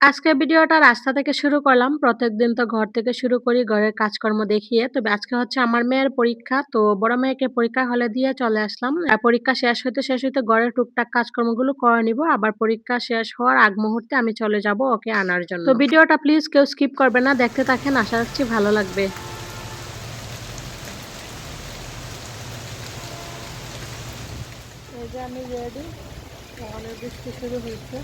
আজকের ভিডিওটা রাস্তা থেকে শুরু করলাম। প্রত্যেকদিন তো ঘর থেকে শুরু করি ঘরের কাজকর্ম দেখিয়ে। তবে আজকে হচ্ছে আমার মেয়ের পরীক্ষা। তো বড় মেয়েকে পরীক্ষা হলে দিয়ে চলে আসলাম। পরীক্ষা শেষ হইতে ঘরের টুকটাক কাজকর্মগুলো করে নিব। আবার পরীক্ষা শেষ হওয়ার আগ মুহূর্তে আমি চলে যাব ওকে আনার জন্য। তো ভিডিওটা প্লিজ কেউ স্কিপ করবেন না। দেখতে থাকেন, আশা রাখছি ভালো লাগবে। এই যে আমি রেডি। অনেক বৃষ্টি শুরু হয়েছে।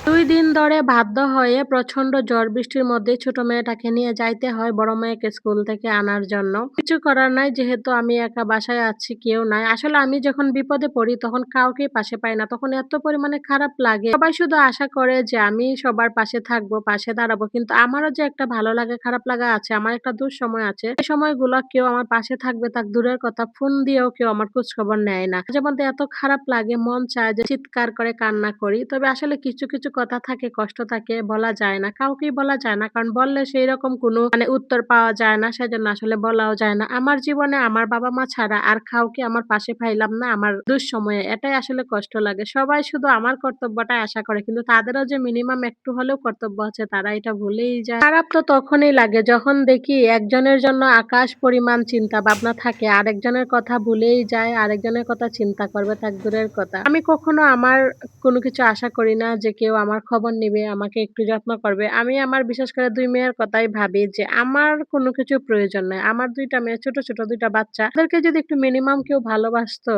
২ দিন ধরে বাধ্য হয়ে প্রচন্ড ঝড় বৃষ্টির মধ্যেই ছোট মেয়েটাকে নিয়ে যাইতে হয় বড় মেয়েকে স্কুল থেকে আনার জন্য। কিছু করার নাই, যেহেতু আমি একা বাসায় আছি, কেউ নাই। আসলে আমি যখন বিপদে পড়ি তখন কাউকেই পাশে পাই না। তখন এত পরিমাণে খারাপ লাগে। সবাই শুধু আশা করে যে আমি সবার পাশে থাকবো, পাশে দাঁড়াবো। কিন্তু আমারও যে একটা ভালো লাগা খারাপ লাগা আছে, আমার একটা দুঃসময় আছে। সেই সময়গুলো কেউ আমার পাশে থাকবে তার দূরের কথা, ফোন দিয়েও কেউ আমার খোঁজখবর নেয় না। মাঝে মধ্যে এত খারাপ লাগে, মন চায় যে চিৎকার করে কান্না করি। তবে আসলে কিছু কথা থাকে, কষ্ট থাকে, বলা যায় না। কাউকেই বলা যায় না। কারণ বললে সেইরকম কোনো উত্তর পাওয়া যায় না। সেজন্য আসলে বলাও যায় না। আমার জীবনে আমার বাবা-মা ছাড়া আর কাউকে আমার পাশে পাইলাম না আমার দুঃসময়ে। এটাই আসলে কষ্ট লাগে। সবাই শুধু আমার কর্তব্যটাই আশা করে। কিন্তু তাদেরও যে মিনিমাম একটু হলেও কর্তব্য আছে, তারা এটা ভুলেই যায়। খারাপ তো তখনই লাগে যখন দেখি একজনের জন্য আকাশ পরিমাণ চিন্তা ভাবনা থাকে, আরেকজনের কথা ভুলেই যায়, আরেকজনের কথা চিন্তা করবে থাক দূরের কথা। আমি কখনো আমার কোনো কিছু আশা করি না যে কেউ আমার খবর নিবে, আমাকে একটু যত্ন করবে। আমি আমার বিশেষ করে ২ মেয়ের কথাই ভাবি যে আমার কোনো কিছুর প্রয়োজন নাই। আমার ২ টা মেয়ে, ছোট ২ টা বাচ্চা। ওদেরকে যদি একটু মিনিমাম কেউ ভালোবাসতো,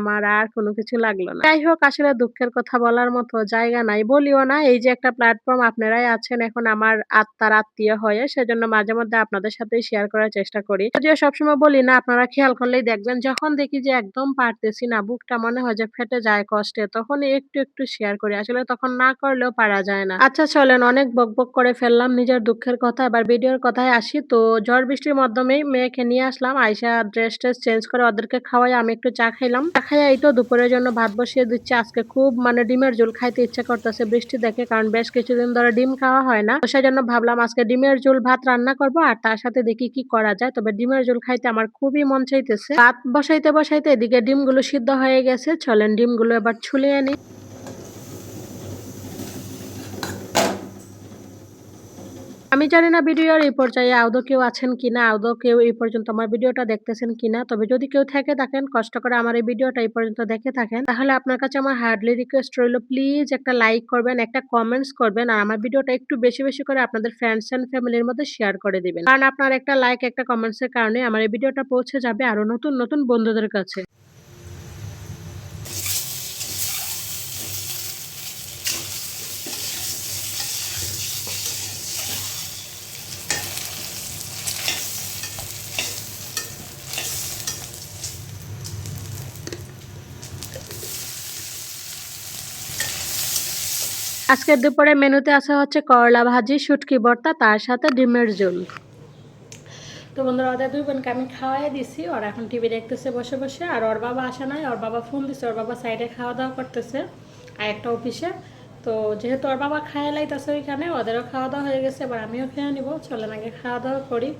আমার আর কোনো কিছু লাগলো না। যাই হোক, আসলে দুঃখের কথা বলার মতো জায়গা নাই। বলিও না, এই যে একটা প্ল্যাটফর্ম আপনারাই আছেন এখন আমার আত্মার আত্মীয় হয়ে, সেজন্য মাঝে মধ্যে আপনাদের সাথেই শেয়ার করার চেষ্টা করি। যদিও সবসময় বলি না, আপনারা খেয়াল করলেই দেখবেন যখন দেখি যে একদম পারতেছি না, বুকটা মনে হয় যে ফেটে যায় কষ্টে, তখনই একটু শেয়ার করি। আসলে তখন না করলেও পারা যায় না। আচ্ছা চলেন, অনেক বকবক করে ফেললাম নিজের দুঃখের কথা। এবার ভিডিওর কথায় আসি। তো ঝড় বৃষ্টির মাধ্যমেই মেয়েকে নিয়ে আসলাম। আইসা ড্রেস-টেস চেঞ্জ করে ওদেরকে খাওয়াই আমি একটু চা খাইলাম। চা খাইয়া এই তো দুপুরের জন্য ভাত বসিয়ে দিচ্ছি। আজকে খুব ডিমের ঝোল খাইতে ইচ্ছা করতেছে বৃষ্টি দেখে। কারণ বেশ কিছুদিন ধরে ডিম খাওয়া হয় না। তো সেজন্য ভাবলাম আজকে ডিমের ঝোল ভাত রান্না করব আর তার সাথে দেখি কি করা যায়। তবে ডিমের ঝোল খাইতে আমার খুবই মন চাইতেছে। ভাত বসাইতে এদিকে ডিমগুলো সিদ্ধ হয়ে গেছে। চলেন ডিমগুলো এবার ছুলিয়ে নিই। আমি জানি না ভিডিওর এই পর্যায়ে আদৌ কেউ আছেন কিনা, আদৌ কেউ এই পর্যন্ত আমার ভিডিওটা দেখতেছেন কিনা। তবে যদি কেউ থেকে থাকেন, কষ্ট করে আমার এই ভিডিওটা এই পর্যন্ত দেখে থাকেন, তাহলে আপনার কাছে আমার হার্ডলি রিকোয়েস্ট রইল, প্লিজ একটা লাইক করবেন, একটা কমেন্টস করবেন আর আমার ভিডিওটা একটু বেশি করে আপনাদের ফ্রেন্ডস অ্যান্ড ফ্যামিলির মধ্যে শেয়ার করে দিবেন। কারণ আপনার একটা লাইক, একটা কমেন্টস এর কারণে আমার এই ভিডিওটা পৌঁছে যাবে আরো নতুন বন্ধুদের কাছে। আজকের দুপুরে মেনুতে আছে হচ্ছে করলা ভাজি, শুটকি ভর্তা, তার সাথে ডিমের ঝোল। তো বন্ধুরা, ওদের ২ বোনকে আমি খাওয়াই দিছি। ওরা এখন টিভি দেখতেছে বসে। আর ওর বাবা আসে নাই। ওর বাবা ফোন দিছে। ওর বাবা সাইডে খাওয়া-দাওয়া করতেছে আরেকটা অফিসে। তো যেহেতু ওর বাবা খাইয়া লাইতাছে ওইখানে, ওদেরও খাওয়া-দাওয়া হয়ে গেছে। এবার আমিও খেয়ে নিব। চলেন আগে খাওয়া-দাওয়া করি।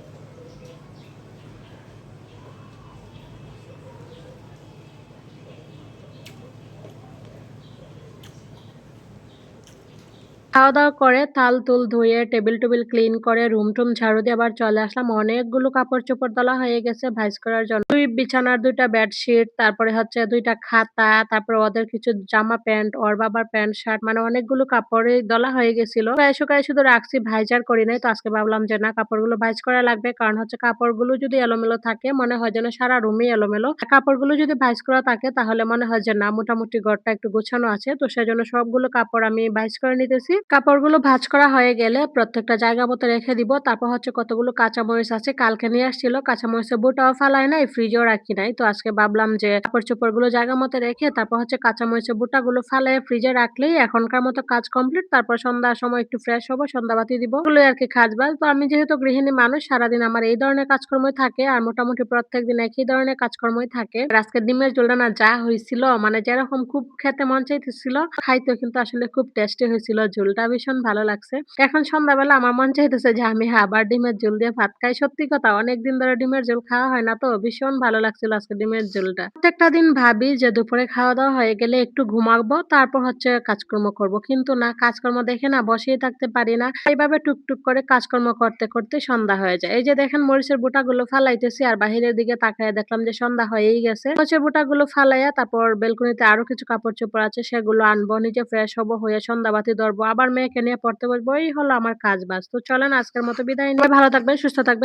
খাওয়া-দাওয়া করে থাল-তুল ধুয়ে টেবিল-টেবিল ক্লিন করে রুম-টুম ঝাড়ু দিয়ে আবার চলে আসলাম। অনেকগুলো কাপড়-চোপড় তোলা হয়ে গেছে ভাঁজ করার জন্য। ২ বিছানার ২ টা বেডশিট, তারপরে হচ্ছে ২ টা খাতা, তারপরে ওদের কিছু জামা প্যান্ট, ওর বাবার প্যান্ট-শার্ট, অনেকগুলো কাপড়ই দলা হয়ে গেছিল। শুকায় শুধু রাখছি, ভাইজ আর করি নাই। তো আজকে ভাবলাম যে না, কাপড়গুলো ভাঁজ করা লাগবে। কারণ হচ্ছে কাপড়গুলো যদি এলোমেলো থাকে মনে হয় যেন সারা রুমই এলোমেলো। আর কাপড়গুলো যদি ভাঁজ করা থাকে তাহলে মনে হয় যে না, মোটামুটি ঘরটা একটু গোছানো আছে। তো সেজন্য সবগুলো কাপড় আমি ভাঁজ করে নিতেছি। কাপড়গুলো ভাঁজ করা হয়ে গেলে প্রত্যেকটা জায়গা মতো রেখে দিব। তারপর হচ্ছে কতগুলো কাঁচামরিচ আছে, কালকে নিয়ে আসছিল। কাঁচামরিচের বোটাও ফালাই নাই, ফ্রিজেও রাখি নাই। তো আজকে ভাবলাম যে কাপড়-চোপড়গুলো জায়গা মতো রেখে তারপর হচ্ছে কাঁচামরিচের বোটাগুলো ফালায়ে ফ্রিজে রাখলেই এখনকার মতো কাজ কমপ্লিট। তারপর সন্ধ্যার সময় একটু ফ্রেশ হবো, সন্ধ্যাবাতি দিব। এগুলোই আরকি কাজবাজ। তো আমি যেহেতু গৃহিণী মানুষ, সারাদিন আমার এই ধরনের কাজকর্মই থাকে আর মোটামুটি প্রত্যেকদিন একই ধরনের কাজকর্মই থাকে। আর আজকে ডিমের ঝোলটা না যা হইছিল, যেরকম খুব খেতে মন চাইতেছিল, খাইতেও কিন্তু আসলে খুব টেস্টি হয়েছিল ঝোলটা। ঝোলটা ভীষণ ভালো লাগছে। এখন সন্ধ্যাবেলা আমার মন চাইতেছে যে আমি আবার ডিমের ঝোল দিয়ে ভাত খাই। সত্যি কথা অনেকদিন ধরে ডিমের ঝোল খাওয়া হয় না তো ভীষণ ভালো লাগছিল আজকে ডিমের ঝোলটা। প্রত্যেকটা দিন ভাবি যে দুপুরে খাওয়া-দাওয়া হয়ে গেলে একটু ঘুমাবো তারপর হচ্ছে কাজকর্ম করব। কিন্তু না কাজকর্ম দেখে না বসেই থাকতে পারি না। এইভাবে টুকটুক করে কাজকর্ম করতে, করতে সন্ধ্যা হয়ে যায়। এই যে দেখেন মরিচের বুটাগুলো ফালাইতেছি আর বাহিরের দিকে তাকায়া দেখলাম যে সন্ধ্যা হয়েই গেছে। মরিচের বুটাগুলো ফালাইয়া তারপর বেলকনিতে আরো কিছু কাপড়-চোপড় আছে সেগুলো আনবো, নিজে ফ্রেশ হবো, হয়ে সন্ধ্যাবাতি ধরবো। আবার মেয়েকে নিয়ে পড়তে বসবো। এই হলো আমার কাজ-বাজ। তো চলেন আজকের মতো বিদায় নিই। সবাই ভালো থাকবেন, সুস্থ থাকবেন।